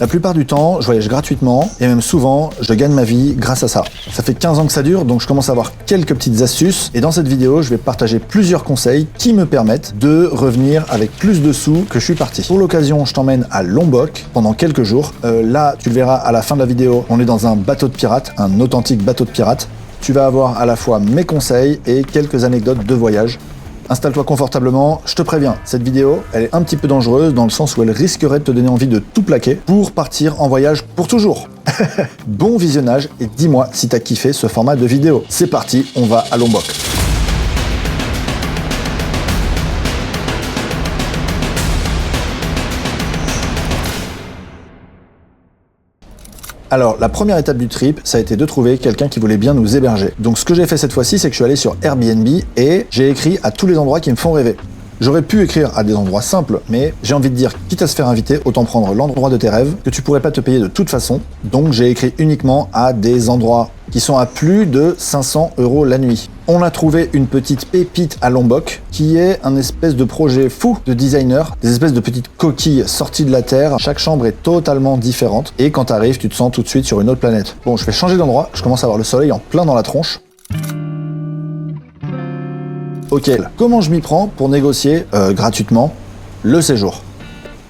La plupart du temps, je voyage gratuitement et même souvent, je gagne ma vie grâce à ça. Ça fait 15 ans que ça dure, donc je commence à avoir quelques petites astuces et dans cette vidéo, je vais partager plusieurs conseils qui me permettent de revenir avec plus de sous que je suis parti. Pour l'occasion, je t'emmène à Lombok pendant quelques jours. Là, tu le verras à la fin de la vidéo, on est dans un bateau de pirate, un authentique bateau de pirate. Tu vas avoir à la fois mes conseils et quelques anecdotes de voyage. Installe-toi confortablement, je te préviens, cette vidéo, elle est un petit peu dangereuse dans le sens où elle risquerait de te donner envie de tout plaquer pour partir en voyage pour toujours. Bon visionnage et dis-moi si t'as kiffé ce format de vidéo. C'est parti, on va à Lombok. Alors, la première étape du trip, ça a été de trouver quelqu'un qui voulait bien nous héberger. Donc ce que j'ai fait cette fois-ci, c'est que je suis allé sur Airbnb et j'ai écrit à tous les endroits qui me font rêver. J'aurais pu écrire à des endroits simples, mais j'ai envie de dire, quitte à se faire inviter, autant prendre l'endroit de tes rêves, que tu pourrais pas te payer de toute façon. Donc j'ai écrit uniquement à des endroits qui sont à plus de 500 € la nuit. On a trouvé une petite pépite à Lombok, qui est un espèce de projet fou de designer, des espèces de petites coquilles sorties de la Terre. Chaque chambre est totalement différente, et quand t'arrives, tu te sens tout de suite sur une autre planète. Bon, je vais changer d'endroit, je commence à avoir le soleil en plein dans la tronche. Ok, comment je m'y prends pour négocier gratuitement le séjour ?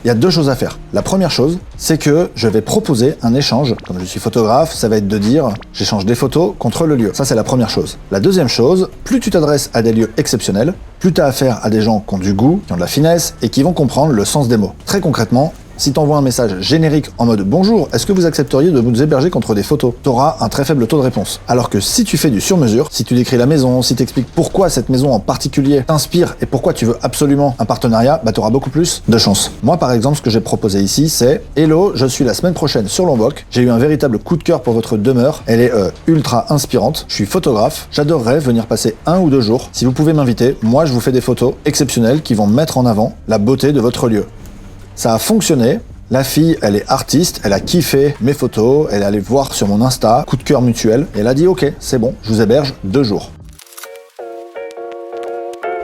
Il y a deux choses à faire. La première chose, c'est que je vais proposer un échange. Comme je suis photographe, ça va être de dire j'échange des photos contre le lieu. Ça, c'est la première chose. La deuxième chose, plus tu t'adresses à des lieux exceptionnels, plus tu as affaire à des gens qui ont du goût, qui ont de la finesse et qui vont comprendre le sens des mots. Très concrètement, si tu envoies un message générique en mode « Bonjour, est-ce que vous accepteriez de nous héberger contre des photos ?» Tu auras un très faible taux de réponse. Alors que si tu fais du sur-mesure, si tu décris la maison, si tu expliques pourquoi cette maison en particulier t'inspire et pourquoi tu veux absolument un partenariat, bah tu auras beaucoup plus de chance. Moi par exemple, ce que j'ai proposé ici, c'est « Hello, je suis la semaine prochaine sur Lombok. J'ai eu un véritable coup de cœur pour votre demeure. Elle est ultra inspirante. Je suis photographe. J'adorerais venir passer 1 ou 2 jours. Si vous pouvez m'inviter, moi je vous fais des photos exceptionnelles qui vont mettre en avant la beauté de votre lieu. » Ça a fonctionné. La fille, elle est artiste, elle a kiffé mes photos, elle est allée voir sur mon Insta, coup de cœur mutuel, et elle a dit ok, c'est bon, je vous héberge 2 jours.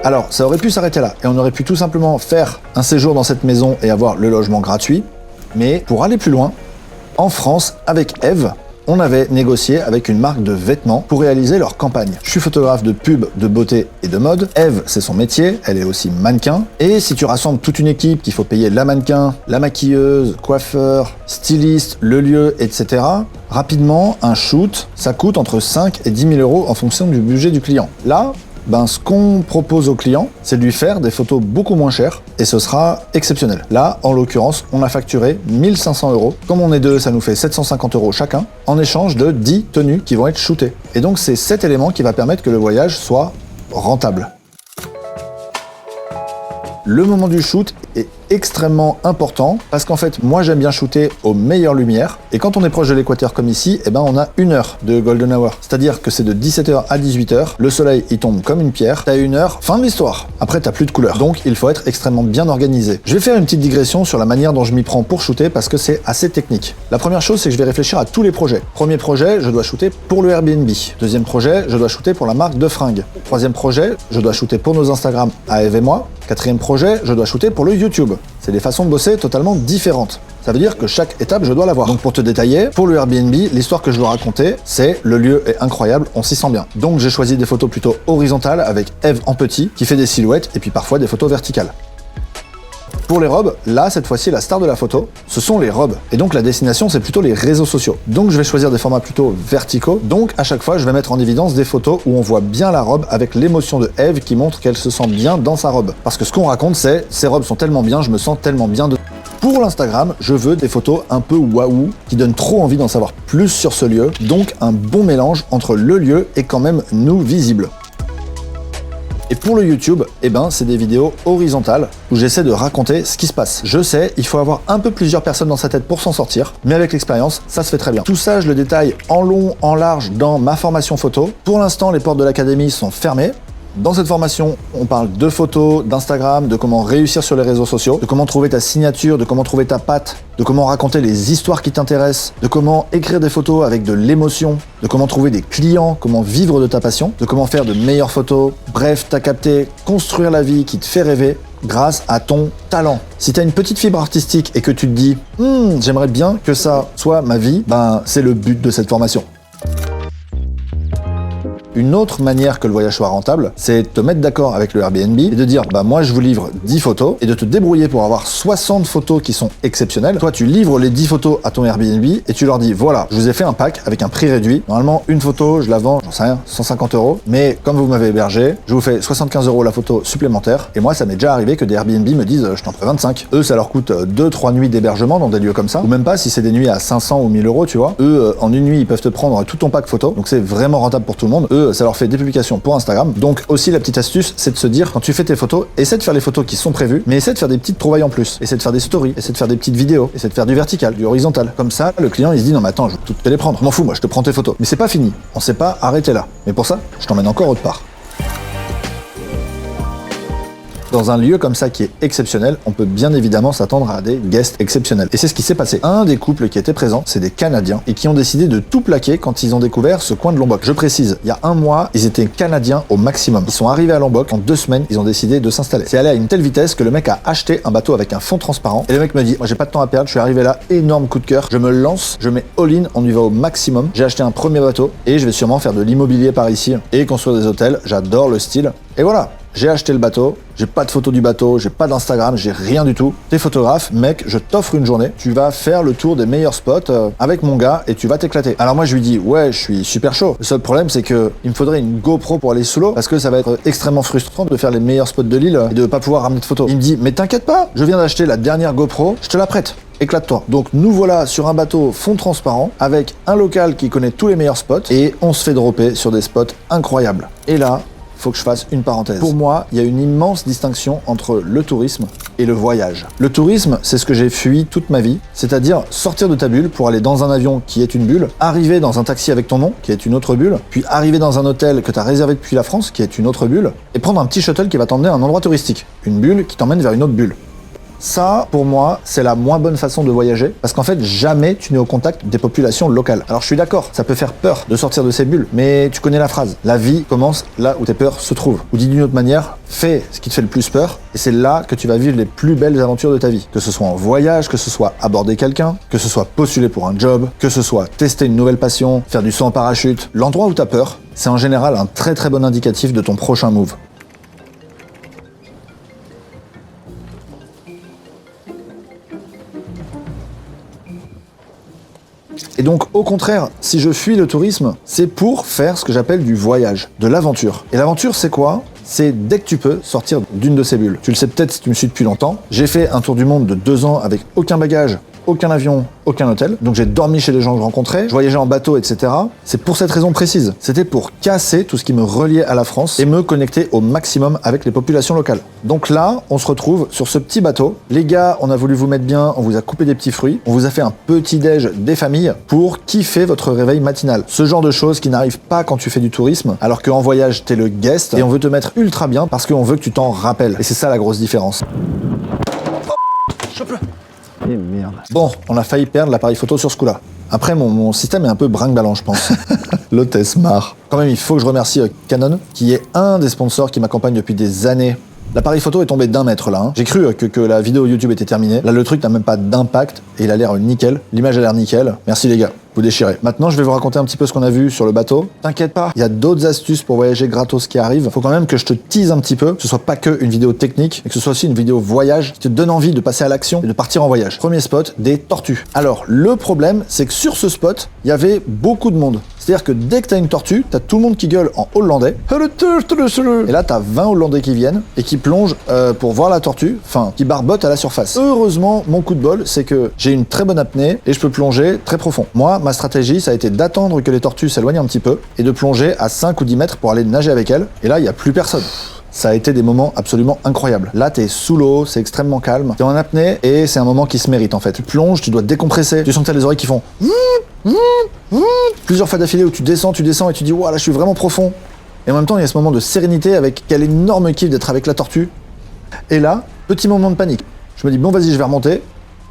Alors, ça aurait pu s'arrêter là, et on aurait pu tout simplement faire un séjour dans cette maison et avoir le logement gratuit, mais pour aller plus loin, en France, avec Eve, on avait négocié avec une marque de vêtements pour réaliser leur campagne. Je suis photographe de pub, de beauté et de mode. Eve, c'est son métier, elle est aussi mannequin. Et si tu rassembles toute une équipe qu'il faut payer la mannequin, la maquilleuse, coiffeur, styliste, le lieu, etc., rapidement, un shoot, ça coûte entre 5 et 10 000 € en fonction du budget du client. Là, ce qu'on propose au client, c'est de lui faire des photos beaucoup moins chères et ce sera exceptionnel. Là, en l'occurrence, on a facturé 1 500 €. Comme on est deux, ça nous fait 750 € chacun, en échange de 10 tenues qui vont être shootées. Et donc, c'est cet élément qui va permettre que le voyage soit rentable. Le moment du shoot est extrêmement important parce qu'en fait, moi j'aime bien shooter aux meilleures lumières et quand on est proche de l'équateur comme ici, on a 1 heure de golden hour. C'est-à-dire que c'est de 17h à 18h, le soleil il tombe comme une pierre, t'as 1 heure, fin de l'histoire. Après t'as plus de couleurs. Donc il faut être extrêmement bien organisé. Je vais faire une petite digression sur la manière dont je m'y prends pour shooter parce que c'est assez technique. La première chose, c'est que je vais réfléchir à tous les projets. Premier projet, je dois shooter pour le Airbnb. Deuxième projet, je dois shooter pour la marque de fringues. Troisième projet, je dois shooter pour nos Instagram à Eve et moi. Quatrième projet, je dois shooter pour le YouTube. C'est des façons de bosser totalement différentes. Ça veut dire que chaque étape, je dois l'avoir. Donc pour te détailler, pour le Airbnb, l'histoire que je dois raconter, c'est le lieu est incroyable, on s'y sent bien. Donc j'ai choisi des photos plutôt horizontales avec Eve en petit, qui fait des silhouettes, et puis parfois des photos verticales. Pour les robes, là, cette fois-ci, la star de la photo, ce sont les robes. Et donc la destination, c'est plutôt les réseaux sociaux. Donc je vais choisir des formats plutôt verticaux. Donc à chaque fois, je vais mettre en évidence des photos où on voit bien la robe avec l'émotion de Eve qui montre qu'elle se sent bien dans sa robe. Parce que ce qu'on raconte, c'est ces robes sont tellement bien, je me sens tellement bien de... Pour l'Instagram, je veux des photos un peu waouh, qui donnent trop envie d'en savoir plus sur ce lieu. Donc un bon mélange entre le lieu et quand même nous visibles. Et pour le YouTube, c'est des vidéos horizontales où j'essaie de raconter ce qui se passe. Je sais, il faut avoir un peu plusieurs personnes dans sa tête pour s'en sortir, mais avec l'expérience, ça se fait très bien. Tout ça, je le détaille en long, en large dans ma formation photo. Pour l'instant, les portes de l'académie sont fermées. Dans cette formation, on parle de photos, d'Instagram, de comment réussir sur les réseaux sociaux, de comment trouver ta signature, de comment trouver ta patte, de comment raconter les histoires qui t'intéressent, de comment écrire des photos avec de l'émotion, de comment trouver des clients, comment vivre de ta passion, de comment faire de meilleures photos. Bref, t'as capté, construire la vie qui te fait rêver. grâce à ton talent. Si tu as une petite fibre artistique et que tu te dis j'aimerais bien que ça soit ma vie, ben c'est le but de cette formation. Une autre manière que le voyage soit rentable, c'est de te mettre d'accord avec le Airbnb et de dire bah moi je vous livre 10 photos et de te débrouiller pour avoir 60 photos qui sont exceptionnelles. Toi tu livres les 10 photos à ton Airbnb et tu leur dis voilà, je vous ai fait un pack avec un prix réduit. Normalement une photo je la vends, j'en sais rien, 150 €, mais comme vous m'avez hébergé, je vous fais 75 € la photo supplémentaire. Et moi ça m'est déjà arrivé que des Airbnb me disent je t'en ferai 25. Eux ça leur coûte 2-3 nuits d'hébergement dans des lieux comme ça, ou même pas si c'est des nuits à 500 ou 1000 €, tu vois. Eux en une nuit ils peuvent te prendre tout ton pack photo, donc c'est vraiment rentable pour tout le monde. Eux ça leur fait des publications pour Instagram. Donc aussi la petite astuce, c'est de se dire quand tu fais tes photos, essaie de faire les photos qui sont prévues, mais essaie de faire des petites trouvailles en plus. Essaie de faire des stories, essaie de faire des petites vidéos, essaie de faire du vertical, du horizontal. Comme ça, le client il se dit non mais attends, je vais toutes te les prendre. Je m'en fous, moi je te prends tes photos. Mais c'est pas fini. On sait pas arrêter là. Mais pour ça, je t'emmène encore autre part. Dans un lieu comme ça qui est exceptionnel, on peut bien évidemment s'attendre à des guests exceptionnels. Et c'est ce qui s'est passé. Un des couples qui était présent, c'est des Canadiens et qui ont décidé de tout plaquer quand ils ont découvert ce coin de Lombok. Je précise, il y a un mois, ils étaient Canadiens au maximum. Ils sont arrivés à Lombok, en 2 semaines, ils ont décidé de s'installer. C'est allé à une telle vitesse que le mec a acheté un bateau avec un fond transparent. Et le mec me dit, moi j'ai pas de temps à perdre, je suis arrivé là, énorme coup de cœur, je me lance, je mets all-in, on y va au maximum. J'ai acheté un premier bateau et je vais sûrement faire de l'immobilier par ici et construire des hôtels. J'adore le style. Et voilà. J'ai acheté le bateau, j'ai pas de photo du bateau, j'ai pas d'Instagram, j'ai rien du tout. T'es photographe, mec, je t'offre une journée, tu vas faire le tour des meilleurs spots avec mon gars et tu vas t'éclater. Alors moi je lui dis ouais, je suis super chaud. Le seul problème c'est que il me faudrait une GoPro pour aller sous l'eau parce que ça va être extrêmement frustrant de faire les meilleurs spots de l'île et de pas pouvoir ramener de photos. Il me dit mais t'inquiète pas, je viens d'acheter la dernière GoPro, je te la prête. Éclate-toi. Donc nous voilà sur un bateau fond transparent avec un local qui connaît tous les meilleurs spots et on se fait dropper sur des spots incroyables. Et là, faut que je fasse une parenthèse. Pour moi, il y a une immense distinction entre le tourisme et le voyage. Le tourisme, c'est ce que j'ai fui toute ma vie, c'est-à-dire sortir de ta bulle pour aller dans un avion qui est une bulle, arriver dans un taxi avec ton nom, qui est une autre bulle, puis arriver dans un hôtel que tu as réservé depuis la France, qui est une autre bulle, et prendre un petit shuttle qui va t'emmener à un endroit touristique, une bulle qui t'emmène vers une autre bulle. Ça, pour moi, c'est la moins bonne façon de voyager, parce qu'en fait, jamais tu n'es au contact des populations locales. Alors je suis d'accord, ça peut faire peur de sortir de ces bulles, mais tu connais la phrase. La vie commence là où tes peurs se trouvent. Ou dit d'une autre manière, fais ce qui te fait le plus peur, et c'est là que tu vas vivre les plus belles aventures de ta vie. Que ce soit en voyage, que ce soit aborder quelqu'un, que ce soit postuler pour un job, que ce soit tester une nouvelle passion, faire du saut en parachute. L'endroit où t'as peur, c'est en général un très très bon indicatif de ton prochain move. Et donc, au contraire, si je fuis le tourisme, c'est pour faire ce que j'appelle du voyage, de l'aventure. Et l'aventure, c'est quoi ? C'est dès que tu peux sortir d'une de ces bulles. Tu le sais peut-être si tu me suis depuis longtemps. J'ai fait un tour du monde de 2 ans avec aucun bagage, aucun avion, aucun hôtel. Donc j'ai dormi chez les gens que je rencontrais, je voyageais en bateau, etc. C'est pour cette raison précise. C'était pour casser tout ce qui me reliait à la France et me connecter au maximum avec les populations locales. Donc là, on se retrouve sur ce petit bateau. Les gars, on a voulu vous mettre bien, on vous a coupé des petits fruits, on vous a fait un petit déj des familles pour kiffer votre réveil matinal. Ce genre de choses qui n'arrivent pas quand tu fais du tourisme, alors qu'en voyage, t'es le guest et on veut te mettre ultra bien parce qu'on veut que tu t'en rappelles. Et c'est ça la grosse différence. Chope-le. Et merde. Bon, on a failli perdre l'appareil photo sur ce coup-là. Après, mon système est un peu brinque-ballant, je pense. L'hôtesse marre. Quand même, il faut que je remercie Canon, qui est un des sponsors qui m'accompagne depuis des années. L'appareil photo est tombé d'1 mètre là. Hein. J'ai cru que la vidéo YouTube était terminée. Là, le truc n'a même pas d'impact et il a l'air nickel. L'image a l'air nickel. Merci les gars. Vous déchirez. Maintenant, je vais vous raconter un petit peu ce qu'on a vu sur le bateau. T'inquiète pas, il y a d'autres astuces pour voyager gratos qui arrivent. Faut quand même que je te tease un petit peu, que ce soit pas que une vidéo technique, mais que ce soit aussi une vidéo voyage qui te donne envie de passer à l'action et de partir en voyage. Premier spot, des tortues. Alors, le problème, c'est que sur ce spot, il y avait beaucoup de monde. C'est-à-dire que dès que t'as une tortue, t'as tout le monde qui gueule en hollandais. Et là, t'as 20 Hollandais qui viennent et qui plongent pour voir la tortue, enfin, qui barbotent à la surface. Heureusement, mon coup de bol, c'est que j'ai une très bonne apnée et je peux plonger très profond. Moi, ma stratégie, ça a été d'attendre que les tortues s'éloignent un petit peu et de plonger à 5 ou 10 mètres pour aller nager avec elles. Et là, il n'y a plus personne. Ça a été des moments absolument incroyables. Là, t'es sous l'eau, c'est extrêmement calme. T'es en apnée et c'est un moment qui se mérite en fait. Tu plonges, tu dois te décompresser. Tu sens que t'as les oreilles qui font plusieurs fois d'affilée où tu descends et tu dis ouah là je suis vraiment profond. Et en même temps, il y a ce moment de sérénité avec quel énorme kiff d'être avec la tortue. Et là, petit moment de panique. Je me dis bon vas-y, je vais remonter.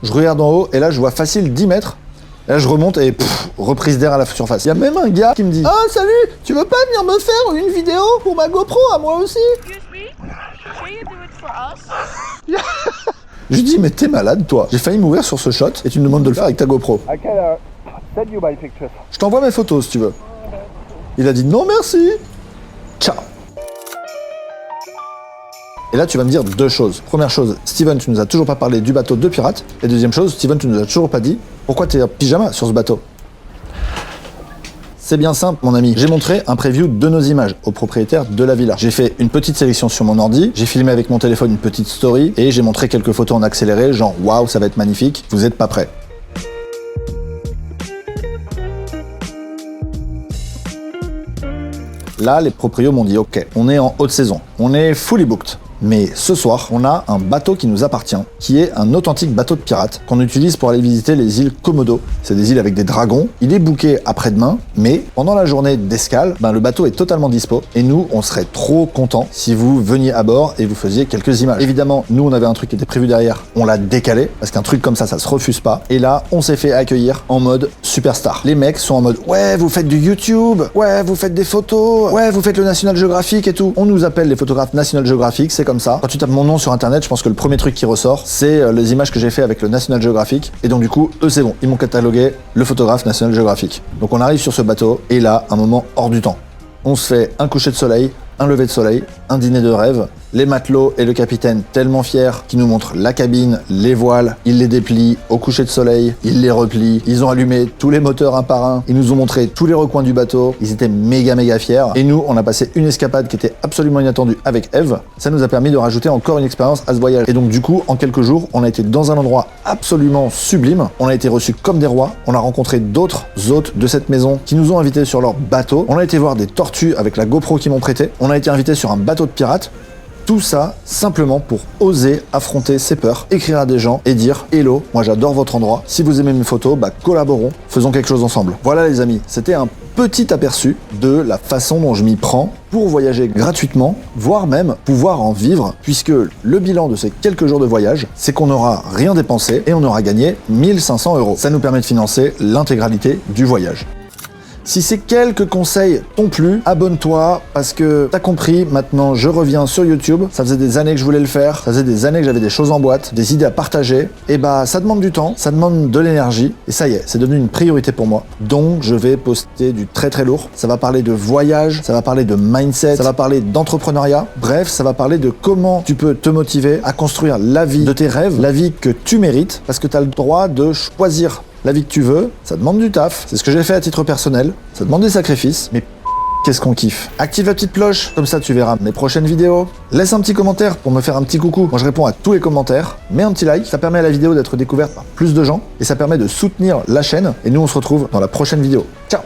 Je regarde en haut et là je vois facile 10 mètres. Et là je remonte et reprise d'air à la surface. Il y a même un gars qui me dit ah salut, tu veux pas venir me faire une vidéo pour ma GoPro à moi aussi? Excuse me, where you do it from? Je lui dis, mais t'es malade, toi. J'ai failli mourir sur ce shot et tu me demandes de le faire avec ta GoPro. I can send you my pictures. Je t'envoie mes photos si tu veux. Il a dit non merci. Ciao. Et là, tu vas me dire deux choses. Première chose, Steven, tu nous as toujours pas parlé du bateau de pirates. Et deuxième chose, Steven, tu nous as toujours pas dit pourquoi t'es en pyjama sur ce bateau. C'est bien simple, mon ami. J'ai montré un preview de nos images au propriétaire de la villa. J'ai fait une petite sélection sur mon ordi, j'ai filmé avec mon téléphone une petite story et j'ai montré quelques photos en accéléré, genre waouh, ça va être magnifique. Vous êtes pas prêts. Là, les proprios m'ont dit ok, on est en haute saison, on est fully booked. Mais ce soir, on a un bateau qui nous appartient, qui est un authentique bateau de pirate qu'on utilise pour aller visiter les îles Komodo. C'est des îles avec des dragons. Il est booké après-demain, mais pendant la journée d'escale, le bateau est totalement dispo. Et nous, on serait trop contents si vous veniez à bord et vous faisiez quelques images. Évidemment, nous, on avait un truc qui était prévu derrière. On l'a décalé, parce qu'un truc comme ça se refuse pas. Et là, on s'est fait accueillir en mode superstar. Les mecs sont en mode « Ouais, vous faites du YouTube, ouais, vous faites des photos, ouais, vous faites le National Geographic et tout. » On nous appelle les photographes National Geographic, c'est comme ça. Quand tu tapes mon nom sur internet, je pense que le premier truc qui ressort, c'est les images que j'ai fait avec le National Geographic. Et donc du coup, eux c'est bon, ils m'ont catalogué le photographe National Geographic. Donc on arrive sur ce bateau, et là, un moment hors du temps. On se fait un coucher de soleil, un lever de soleil, un dîner de rêve. Les matelots et le capitaine tellement fiers qui nous montrent la cabine, les voiles, ils les déplient au coucher de soleil, ils les replient, ils ont allumé tous les moteurs un par un, ils nous ont montré tous les recoins du bateau, ils étaient méga fiers. Et nous, on a passé une escapade qui était absolument inattendue avec Eve. Ça nous a permis de rajouter encore une expérience à ce voyage. Et donc du coup, en quelques jours, on a été dans un endroit absolument sublime, on a été reçus comme des rois, on a rencontré d'autres hôtes de cette maison qui nous ont invités sur leur bateau, on a été voir des tortues avec la GoPro qu'ils m'ont prêté, on a été invités sur un bateau de pirates. Tout ça simplement pour oser affronter ses peurs, écrire à des gens et dire « Hello, moi j'adore votre endroit, si vous aimez mes photos, collaborons, faisons quelque chose ensemble ». Voilà les amis, c'était un petit aperçu de la façon dont je m'y prends pour voyager gratuitement, voire même pouvoir en vivre, puisque le bilan de ces quelques jours de voyage, c'est qu'on n'aura rien dépensé et on aura gagné 1500 €. Ça nous permet de financer l'intégralité du voyage. Si ces quelques conseils t'ont plu, abonne-toi parce que t'as compris, maintenant je reviens sur YouTube. Ça faisait des années que je voulais le faire, ça faisait des années que j'avais des choses en boîte, des idées à partager. Et ça demande du temps, ça demande de l'énergie. Et ça y est, c'est devenu une priorité pour moi. Donc je vais poster du très lourd. Ça va parler de voyage, ça va parler de mindset, ça va parler d'entrepreneuriat. Bref, ça va parler de comment tu peux te motiver à construire la vie de tes rêves, la vie que tu mérites, parce que t'as le droit de choisir la vie que tu veux, ça demande du taf. C'est ce que j'ai fait à titre personnel. Ça demande des sacrifices, mais qu'est-ce qu'on kiffe. Active la petite cloche, comme ça tu verras mes prochaines vidéos. Laisse un petit commentaire pour me faire un petit coucou. Moi je réponds à tous les commentaires. Mets un petit like, ça permet à la vidéo d'être découverte par plus de gens et ça permet de soutenir la chaîne. Et nous on se retrouve dans la prochaine vidéo. Ciao!